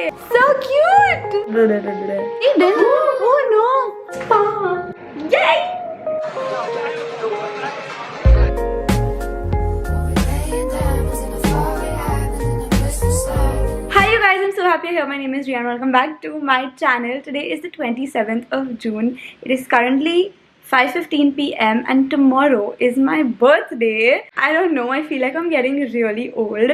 birthday! So cute! He didn't? Oh no! Spa! Yay! Hi you guys, I'm so happy you're here. My name is Rian. Welcome back to my channel. Today is the 27th of June. It is currently 5:15 p.m. and tomorrow is my birthday. I don't know, I feel like I'm getting really old.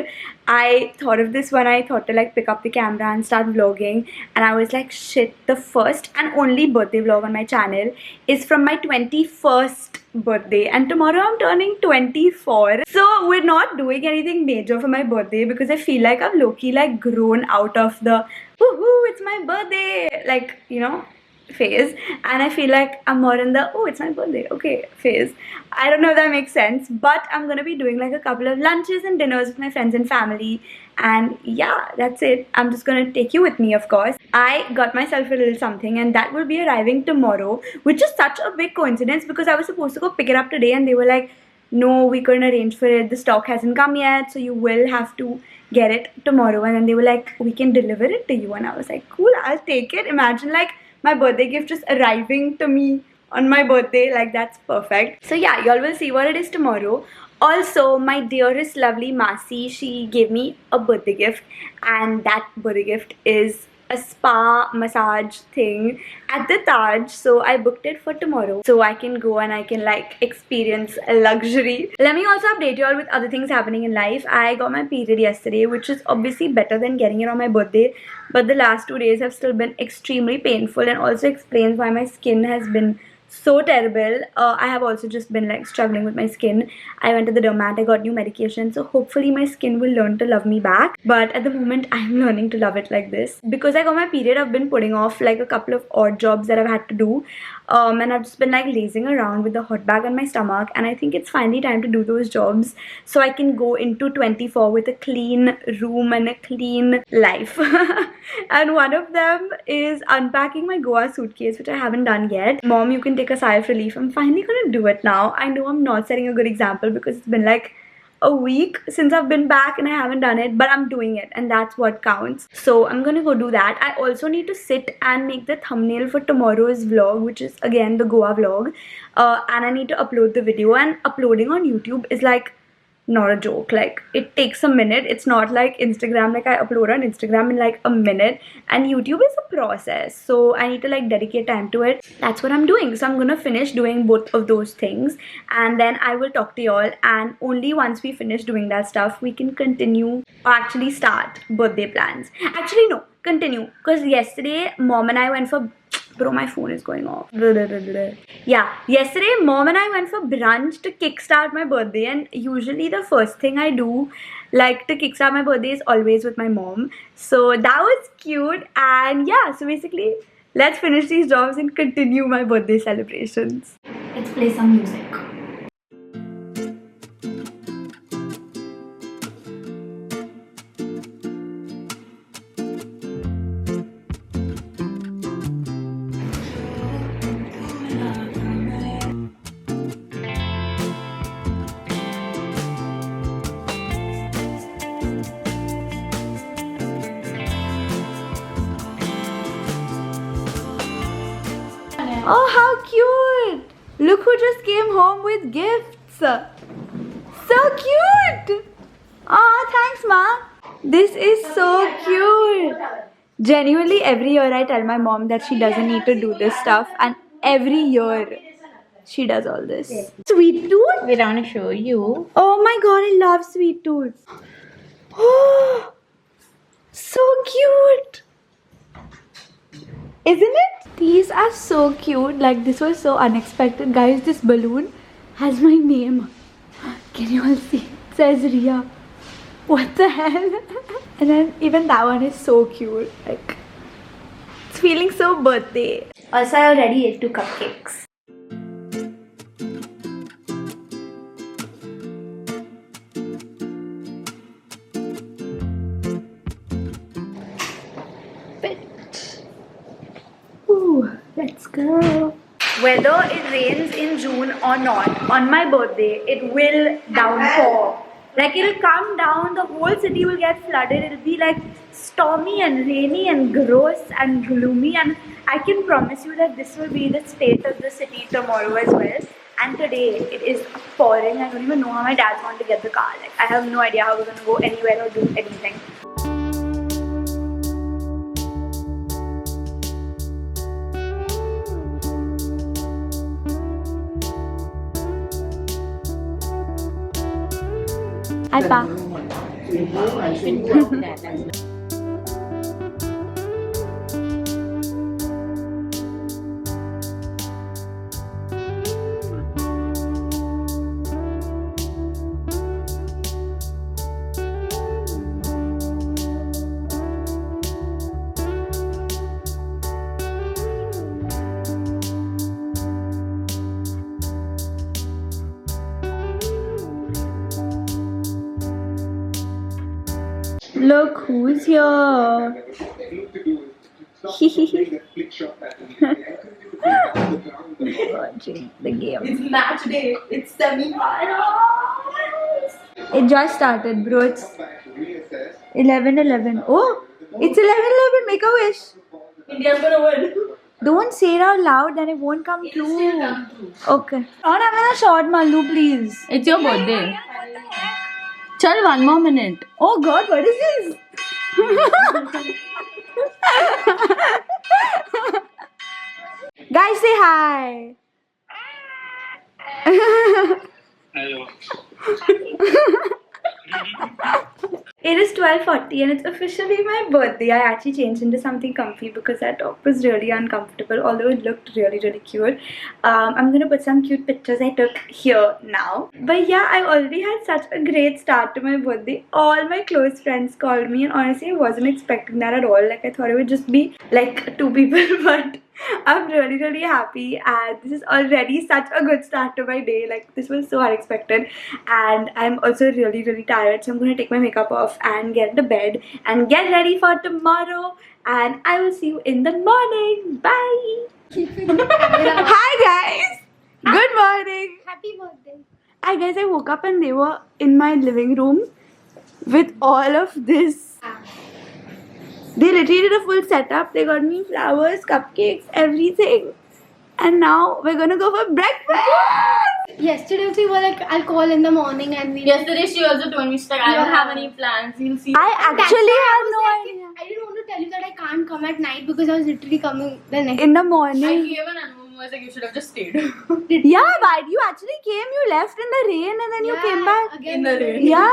I thought of this when I thought to like pick up the camera and start vlogging, and I was like, shit, the first and only birthday vlog on my channel is from my 21st birthday, and tomorrow I'm turning 24. So we're not doing anything major for my birthday because I feel like I've low-key like grown out of the woohoo, it's my birthday, like, you know, phase, and I feel like I'm more in the oh it's my birthday okay phase. I don't know if that makes sense, but I'm gonna be doing like a couple of lunches and dinners with my friends and family, and yeah, that's it. I'm just gonna take you with me, of course. I got myself a little something, and that will be arriving tomorrow, which is such a big coincidence because I was supposed to go pick it up today and they were like, no, we couldn't arrange for it, the stock hasn't come yet, so you will have to get it tomorrow. And then they were like, we can deliver it to you, and I was like, cool, I'll take it. Imagine like my birthday gift just arriving to me on my birthday, like that's perfect. So yeah, y'all will see what it is tomorrow. Also, my dearest lovely Masi, she gave me a birthday gift, and that birthday gift is a spa massage thing at the Taj. So I booked it for tomorrow so I can go and I can like experience luxury. Let me also update you all with other things happening in life. I got my period yesterday, which is obviously better than getting it on my birthday, but the last 2 days have still been extremely painful, and also explains why my skin has been so terrible. I have also just been like struggling with my skin. I went to the dermat, I got new medication, so hopefully my skin will learn to love me back, but at the moment I'm learning to love it like this. Because I got my period, I've been putting off like a couple of odd jobs that I've had to do, and I've just been like lazing around with the hot bag on my stomach, and I think it's finally time to do those jobs so I can go into 24 with a clean room and a clean life. And one of them is unpacking my Goa suitcase, which I haven't done yet. Mom, you can take a sigh of relief. I'm finally gonna do it now. I know I'm not setting a good example because it's been like a week since I've been back and I haven't done it, but I'm doing it, and that's what counts. So I'm gonna go do that. I also need to sit and make the thumbnail for tomorrow's vlog, which is again the Goa vlog, and I need to upload the video, and uploading on YouTube is like not a joke. Like, it takes a minute. It's not like Instagram, like I upload on Instagram in like a minute, and YouTube is a process, so I need to like dedicate time to it. That's what I'm doing. So I'm gonna finish doing both of those things, and then I will talk to y'all, and only once we finish doing that stuff we can continue or actually start birthday plans. Actually no, continue, because yesterday Mom and I went for bro, my phone is going off. Yeah, yesterday Mom and I went for brunch to kickstart my birthday, and usually the first thing I do like to kickstart my birthday is always with my mom. So that was cute, and yeah, so basically let's finish these jobs and continue my birthday celebrations. Let's play some music. Oh, how cute! Look who just came home with gifts. So cute! Oh, thanks, Ma. This is so cute. Genuinely, every year I tell my mom that she doesn't need to do this stuff, and every year she does all this. Sweet tooth? We want to show you. Oh my god, I love sweet tooth. Oh, so cute. Isn't it? These are so cute. Like, this was so unexpected. Guys, this balloon has my name. Can you all see? It says Ria. What the hell? And then even that one is so cute. Like, it's feeling so birthday. Also, I already ate 2 cupcakes. Let's go. Whether it rains in June or not, on my birthday, it will downpour. Like, it'll come down, the whole city will get flooded. It'll be like stormy and rainy and gross and gloomy, and I can promise you that this will be the state of the city tomorrow as well. And today it is pouring. I don't even know how my dad's going to get the car. Like, I have no idea how we're going to go anywhere or do anything. Hi, Pa. Look who's here. Watching the game. It's match day. It's semi-finals. It just started, bro. It's 11:11. Oh, it's 11:11. Make a wish. India's gonna win. Don't say it out loud, then it won't come It'll true. still come true. Okay. Not having a shot, Mallu, please. It's your birthday. Chal, 1 more minute. Oh God, what is this? Guys, say hi. Hello. It is 12:40 and it's officially my birthday. I actually changed into something comfy because that top was really uncomfortable, although it looked really cute. I'm gonna put some cute pictures I took here now. But yeah, I already had such a great start to my birthday. All my close friends called me, and honestly I wasn't expecting that at all. Like, I thought it would just be like 2 people, but I'm really happy, and this is already such a good start to my day. Like, this was so unexpected, and I'm also really tired, so I'm gonna take my makeup off and get into bed and get ready for tomorrow, and I will see you in the morning. Bye. Hi guys, good morning. Happy birthday. Hi guys, I woke up and they were in my living room with all of this. They literally did a full setup. They got me flowers, cupcakes, everything. And now we're gonna go for breakfast. Yesterday we were like, I'll call in the morning and we. Yesterday she also told me, she's like, I don't Yeah. have any plans. You'll see. I That's actually why have I no was like, idea. I didn't want to tell you that I can't come at night because I was literally coming the next. In the I morning. gave an Anupam was like, you should have just stayed. Yeah, but you actually came. You left in the rain and then you came back. Again, In the rain. Yeah.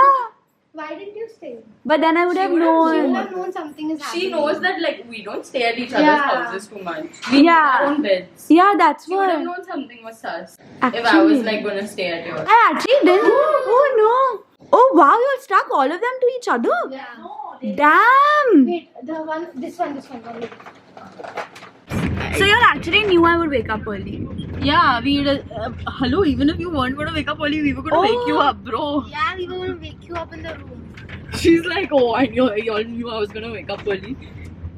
Why didn't you stay? But then I would She have would have You would known. have known something is happening. She knows that like we don't stay at each other's Yeah. houses too much. We Yeah. need our own beds. Yeah, that's She would have what. known something was sus. If I Actually. was like gonna stay at yours. I actually didn't. Oh no. Oh wow, you stuck all of them to each other. Yeah. Damn. Wait, this one. So you actually knew I would wake up early. Yeah, we hello, even if you weren't gonna wake up early, we were gonna wake you up, bro. Yeah, we were going to wake you up in the room. She's like, oh, I knew y'all knew I was gonna wake up early.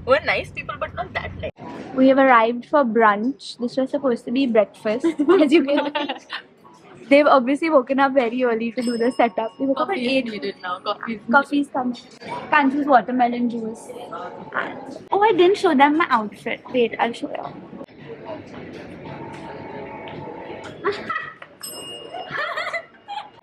We're nice people, but not that nice. We have arrived for brunch. This was supposed to be breakfast, as you can see. They've obviously woken up very early to do the setup. They woke up at Coffee is 8. needed now. Coffee. Coffee's coming. Can't choose watermelon juice. And, oh, I didn't show them my outfit. Wait, I'll show you.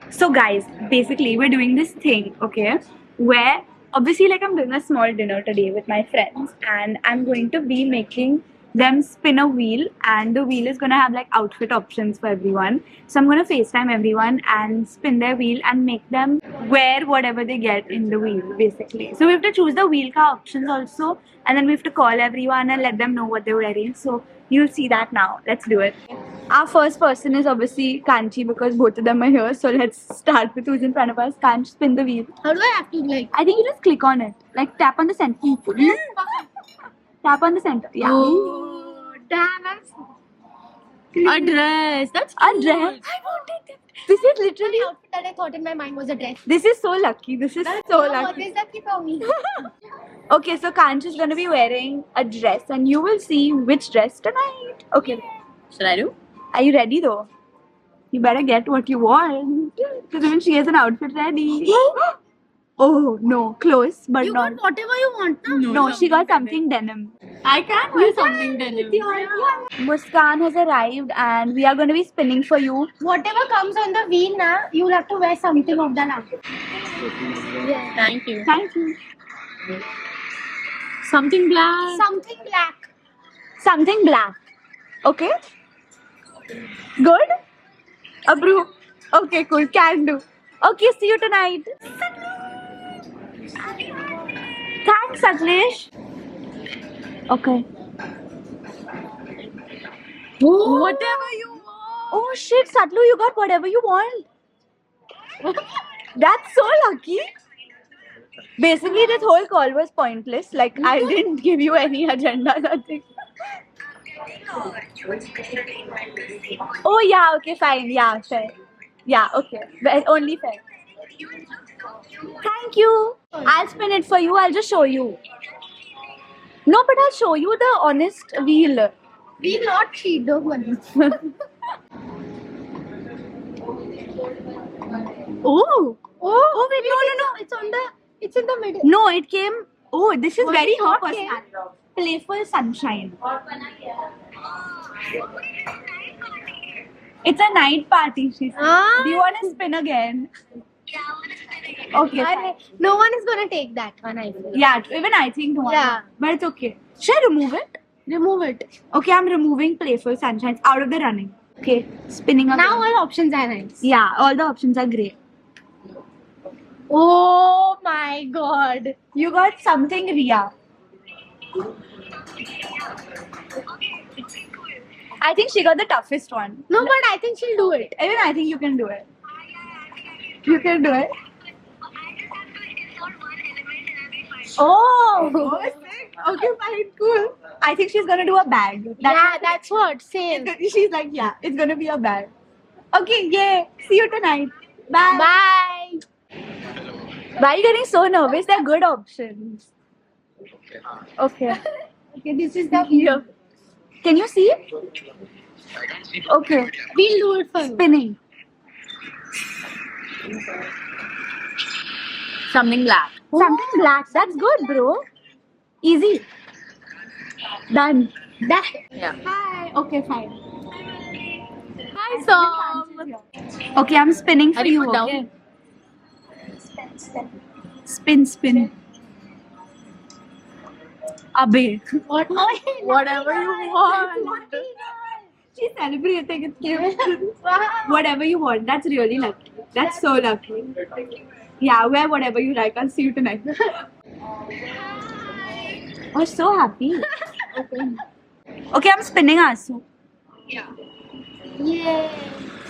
So guys, basically we're doing this thing, okay, where obviously like I'm doing a small dinner today with my friends, and I'm going to be making them spin a wheel, and the wheel is going to have like outfit options for everyone. So I'm going to FaceTime everyone and spin their wheel and make them wear whatever they get in the wheel, basically. So we have to choose the wheel car options also, and then we have to call everyone and let them know what they're wearing. So you'll see that now. Let's do it. Our first person is obviously Kanchi because both of them are here. So let's start with who's in front of us. Kanch, spin the wheel. How do I have to like? I think you just click on it. Like tap on the center. Tap on the center. Yeah. Oh, damn! A dress. That's A cute. dress. I wanted it. This is literally. The outfit that I thought in my mind was a dress. This is so lucky. This is so What lucky. is that for me? Okay, so Kanch is going to be wearing a dress, and you will see which dress tonight. Okay. Should I do? Are you ready though? You better get what you want. Because even she has an outfit ready. Oh no, close, but You not. got whatever you want, no? No, she got something denim. I can wear something denim. Muskan has arrived and we are going to be spinning for you. Whatever comes on the wheel now, you'll have to wear something of the lamp. Thank you. Thank you. Something black. Something black. Something black. Okay? Good? Approve. Okay, cool. Can do. Okay, see you tonight. Thanks, Saklesh. Okay. Whatever you want. Oh shit, Satlu, you got whatever you want. That's so lucky. Basically, this whole call was pointless. Like, I didn't give you any agenda, nothing. Oh, yeah, okay, fine. Yeah, fair. Yeah, okay. But only fair. Thank you. I'll spin it for you. I'll just show you. No, but I'll show you the honest wheel. We'll not cheat, don't worry. Oh. Oh, wait, no. It's in the middle. No, it came. Oh, this is very hot. Okay. Playful sunshine. It's a night party, she said. Ah. Do you want to spin again? Okay. fine. No one is gonna take that one, I feel. Yeah, even I think no one. Yeah. But it's okay. Should I remove it? Remove it. Okay, I'm removing playful sunshine out of the running. Okay, spinning again. Now all options are nice. Yeah, all the options are great. Oh my god. You got something, Ria. I think she got the toughest one. No, but I think she'll do it. Even I think you can do it. You can do it. Oh. Okay, fine, cool. I think she's gonna do a bag. That's what. Same. She's like, yeah, it's gonna be a bag. Okay, yay. See you tonight. Bye. Bye. Why are you getting so nervous? They're good options. Okay. Okay, this is the Here. Can you see? Okay. We'll do it for you. Spinning. Something black. Something black. That's good, bro. Easy. Done. That. Yeah. Hi. Okay, fine. Hi, Sam. Okay, I'm spinning for Are you you. down? Okay. Spin. Abe. What? Whatever you want. She's celebrating. It's cute. Wow. Whatever you want. That's really lucky. That's so lucky. Yeah, wear whatever you like. I'll see you tonight. Oh, so happy. Okay, I'm spinning Asu. Yay.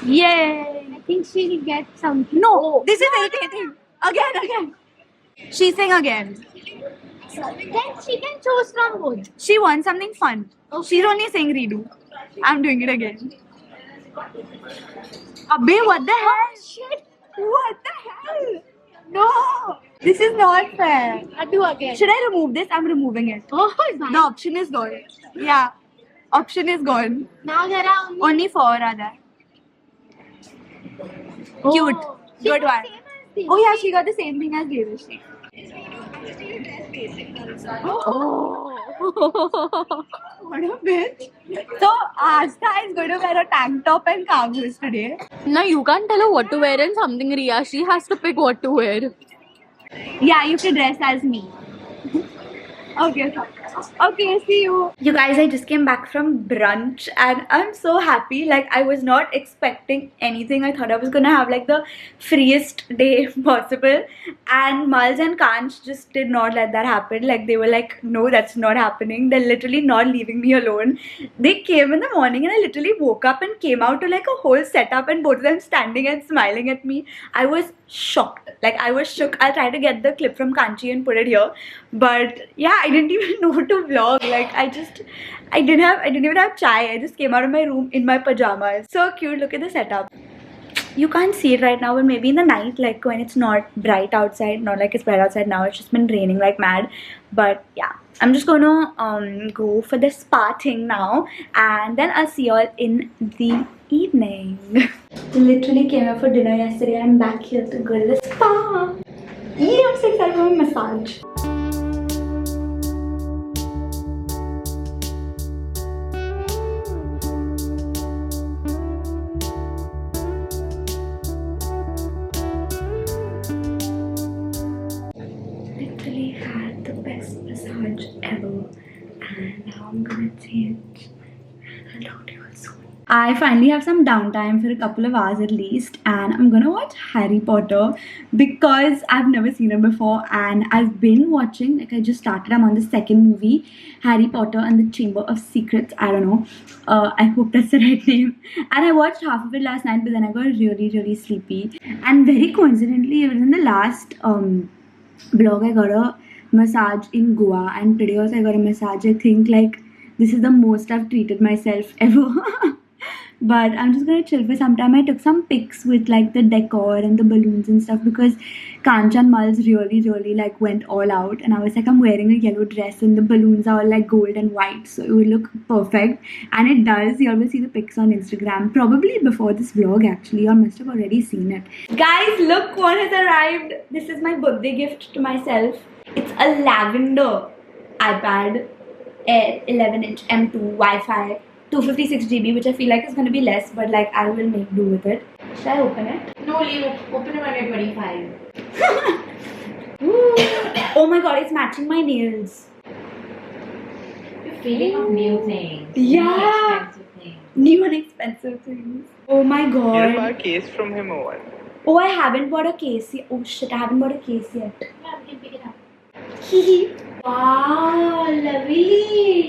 Yay. I think she'll get something. No, this is irritating. Again. She's saying again. Then she can choose from both. She wants something fun. She's only saying redo. I'm doing it again. Abbe, what the hell? Shit. What the hell? No. This is not fair. I'll do again. Should I remove this? I'm removing it. Oh, The option is gone. Yeah. Option is gone. now there are Only 4 are there. Cute. She Good got one. same as this. Oh yeah, she got the same thing as Devish. What a bitch. So Astha is going to wear a tank top and cargos today. Now you can't tell her what to wear and something, Ria. She has to pick what to wear. Yeah, you can dress as me. Okay, see you. You guys, I just came back from brunch and I'm so happy. Like, I was not expecting anything. I thought I was gonna have like the freest day possible, and Mals and Kanch just did not let that happen. Like, they were like, no, that's not happening. They're literally not leaving me alone. They came in the morning and I literally woke up and came out to like a whole setup, and both of them standing and smiling at me. I was shocked. Like, I was shook. I'll try to get the clip from Kanchi and put it here. But yeah, I didn't even know to vlog. Like, I didn't even have chai. I just came out of my room in my pajamas. So cute. Look at the setup. You can't see it right now, but maybe in the night, like when it's not bright outside, not like it's bright outside now, it's just been raining like mad. But yeah, I'm just gonna go for the spa thing now, and then I'll see y'all in the evening. Literally came here for dinner yesterday. I'm back here to go to the spa. Yeah, I'm so excited for my massage. Literally had the best massage ever, and now I'm gonna change. I'll talk to you all soon. I finally have some downtime for a couple of hours at least, and I'm gonna watch Harry Potter because I've never seen it before, and I've been watching, like I just started, I'm on the second movie, Harry Potter and the Chamber of Secrets. I don't know. I hope that's the right name. And I watched half of it last night, but then I got really sleepy. And very coincidentally, it was in the last vlog I got a massage in Goa, and today also I got a massage. I think like this is the most I've treated myself ever. But I'm just gonna chill for some time. I took some pics with like the decor and the balloons and stuff because Kanchan Malls really like went all out, and I was like, I'm wearing a yellow dress and the balloons are all like gold and white, so it would look perfect. And it does. You all will see the pics on Instagram probably before this vlog actually, or must have already seen it. Guys, look what has arrived. This is my birthday gift to myself. It's a lavender iPad Air 11-inch M2 Wi-Fi 256 GB, which I feel like is going to be less, but like I will make do with it. Should I open it? No, leave it. Open it when you're 25. Oh my god, it's matching my nails. You're feeling of new things. Yeah. Expensive things. New and expensive things. Oh my You buy god. a case from him or what? Oh, I haven't bought a case yet. Oh shit, I haven't bought a case yet. Yeah, we can pick it up. Hehe. Wow, lovely.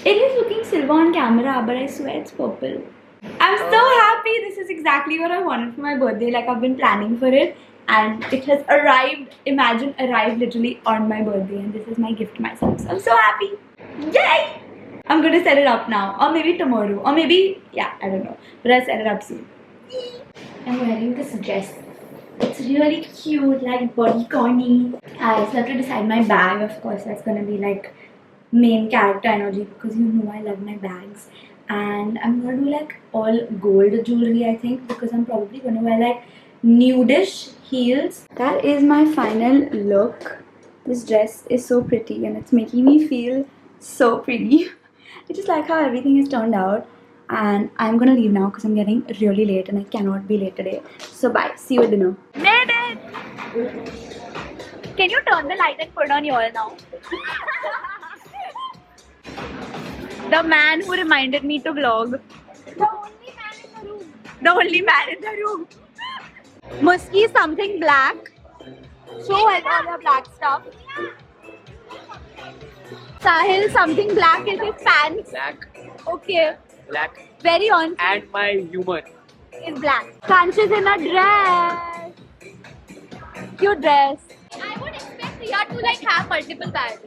It is looking silver on camera, but I swear it's purple. I'm so happy. This is exactly what I wanted for my birthday. Like I've been planning for it, and it has arrived. Imagine, arrived literally on my birthday, and this is my gift to myself. So I'm so happy. Yay! I'm gonna set it up now, or maybe tomorrow, or maybe I don't know. But I'll set it up soon. I'm wearing this dress. It's really cute, like bodycon-y. I still have to decide my bag. Of course, that's gonna be like main character energy because you know I love my bags. And I'm gonna do like all gold jewelry, I think, because I'm probably gonna wear like nudish heels. That is my final look. This dress is so pretty and it's making me feel so pretty. I just like how everything has turned out. And I'm gonna leave now because I'm getting really late and I cannot be late today. So bye. See you at dinner. Made it! Can you turn the light and put on yours now? The man who reminded me to vlog. The only man in the room. The only man in the room. Muski something black. Show us all your black stuff. Sahil something black is his pants. Black, Okay. black, Very on. and my humor. Is black. Kanch is in a dress. Cute dress. I would expect Ria to like have multiple bags.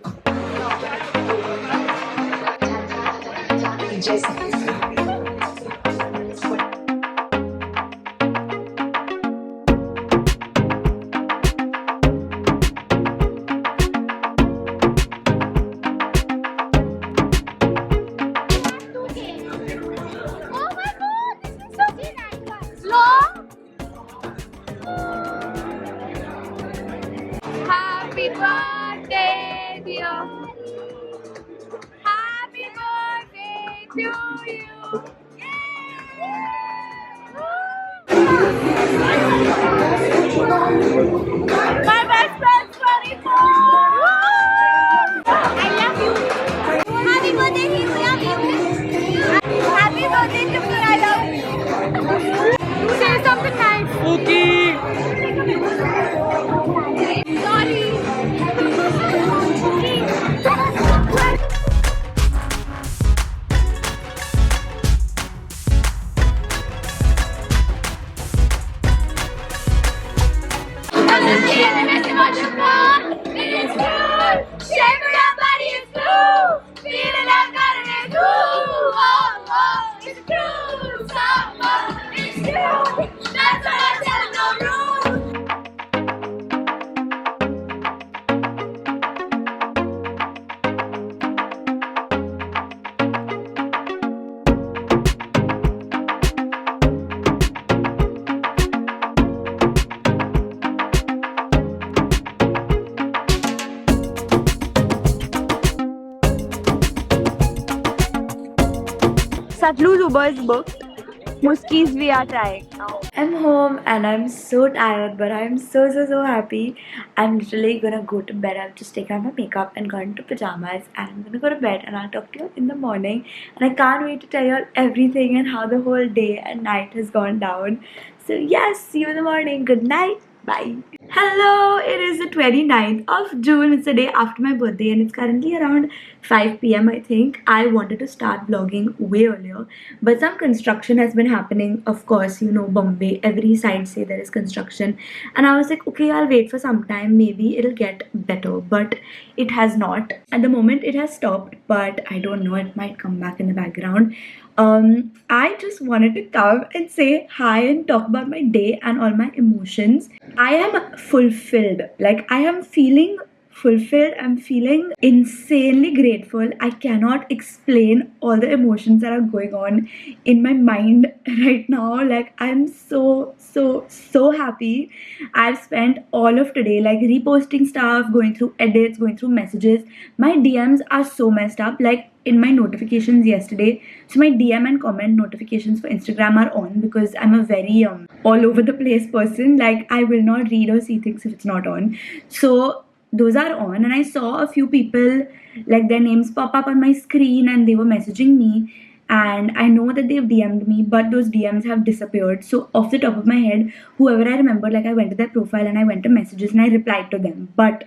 Oh my god, this is so good. Long. Happy birthday, dear. Happy birthday to you. My best friend's 24. I love you. Happy birthday, Hugh. Love you. Happy birthday to me. I love you. Say something nice. Cookie! Sorry. Satlu's Uber is booked. Muski's we are trying now. I'm home and I'm so tired, but I'm so happy. I'm literally gonna go to bed. I've just taken off my makeup and gone into pajamas, and I'm gonna go to bed and I'll talk to you in the morning. And I can't wait to tell you all everything and how the whole day and night has gone down. So yes, see you in the morning. Good night. Bye. Hello, it is the 29th of June. It's the day after my birthday and it's currently around 5 p.m. I think. I wanted to start vlogging way earlier, but some construction has been happening. Of course, you know, Bombay, every side say there is construction, and I was like, okay, I'll wait for some time, maybe it'll get better, but it has not. At the moment it has stopped, but I don't know, it might come back in the background. I just wanted to come and say hi and talk about my day and all my emotions. I am fulfilled. Like, I am feeling fulfilled. I'm feeling insanely grateful. I cannot explain all the emotions that are going on in my mind right now. Like, I'm so happy. I've spent all of today like reposting stuff, going through edits, going through messages. My DMs are so messed up. Like, in my notifications yesterday, so my DM and comment notifications for Instagram are on because I'm a very all over the place person. Like, I will not read or see things if it's not on. So those are on, and I saw a few people, like, their names pop up on my screen and they were messaging me, and I know that they've DM'd me, but those DMs have disappeared. So off the top of my head, whoever I remember, like, I went to their profile and I went to messages and I replied to them, but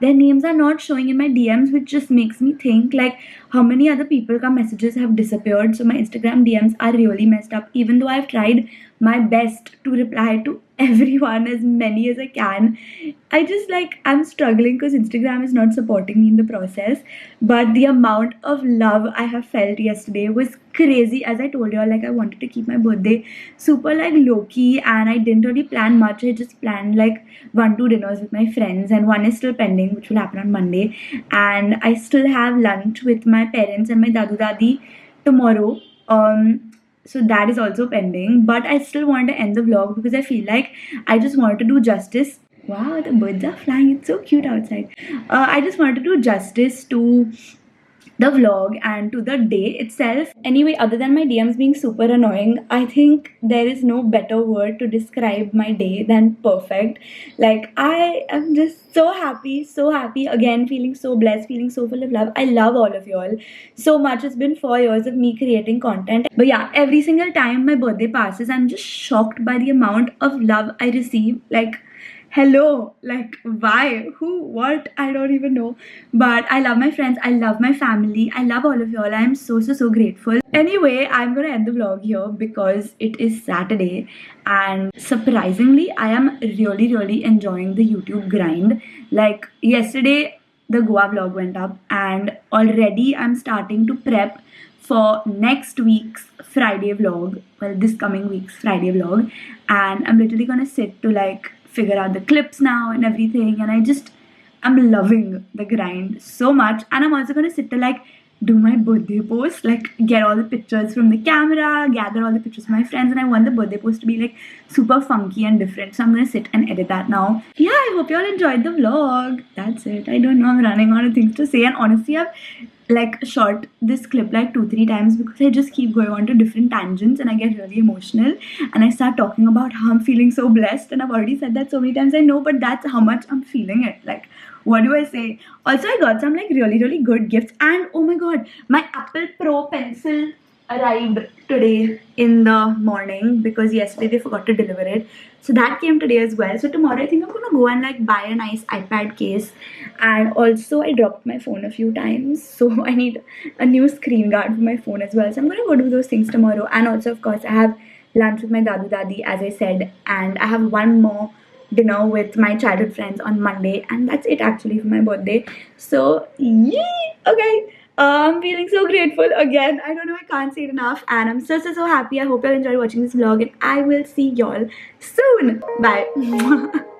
their names are not showing in my DMs, which just makes me think, like, how many other people's messages have disappeared. So my Instagram DMs are really messed up, even though I've tried my best to reply to everyone, as many as I can. I just, like, I'm struggling because Instagram is not supporting me in the process. But the amount of love I have felt yesterday was crazy. As I told you all, like, I wanted to keep my birthday super, like, low-key, and I didn't really plan much. I just planned like 1-2 dinners with my friends, and one is still pending, which will happen on Monday. And I still have lunch with my parents and my dadu dadi tomorrow. So that is also pending, but I still want to end the vlog because I feel like I just wanted to do justice. Wow, the birds are flying. It's so cute outside. I just wanted to do justice to the vlog and to the day itself. Anyway, other than my DMs being super annoying, I think there is no better word to describe my day than perfect. Like, I am just so happy, again, feeling so blessed, feeling so full of love. I love all of y'all so much. It's been 4 years of me creating content, but yeah, every single time my birthday passes, I'm just shocked by the amount of love I receive. Like, hello, like, why, who, what, I don't even know. But I love my friends, I love my family, I love all of y'all. I am so grateful. Anyway, I'm gonna end the vlog here because it is Saturday, and surprisingly I am really enjoying the YouTube grind. Like, yesterday the Goa vlog went up, and already I'm starting to prep for next week's Friday vlog, well, this coming week's Friday vlog, and I'm literally gonna sit to, like, figure out the clips now and everything, and I'm loving the grind so much. And I'm also gonna sit to, like, do my birthday post, like, get all the pictures from the camera, gather all the pictures of my friends, and I want the birthday post to be, like, super funky and different. So I'm gonna sit and edit that now. Yeah, I hope you all enjoyed the vlog. That's it. I don't know, I'm running out of things to say, and honestly I've, like, shot this clip like 2-3 times because I just keep going on to different tangents and I get really emotional and I start talking about how I'm feeling so blessed, and I've already said that so many times, I know, but that's how much I'm feeling it. Like, what do I say? Also, I got some, like, really good gifts, and oh my god, my Apple Pro pencil arrived today in the morning because yesterday they forgot to deliver it. So that came today as well. So tomorrow I think I'm gonna go and, like, buy a nice iPad case. And also I dropped my phone a few times, so I need a new screen guard for my phone as well. So I'm gonna go do those things tomorrow. And also, of course, I have lunch with my dadu dadi, as I said, and I have one more dinner with my childhood friends on Monday, and that's it actually for my birthday. So yay! Okay, I'm feeling so grateful again. I don't know, I can't say it enough, and I'm so happy. I hope you all enjoyed watching this vlog, and I will see y'all soon. Bye.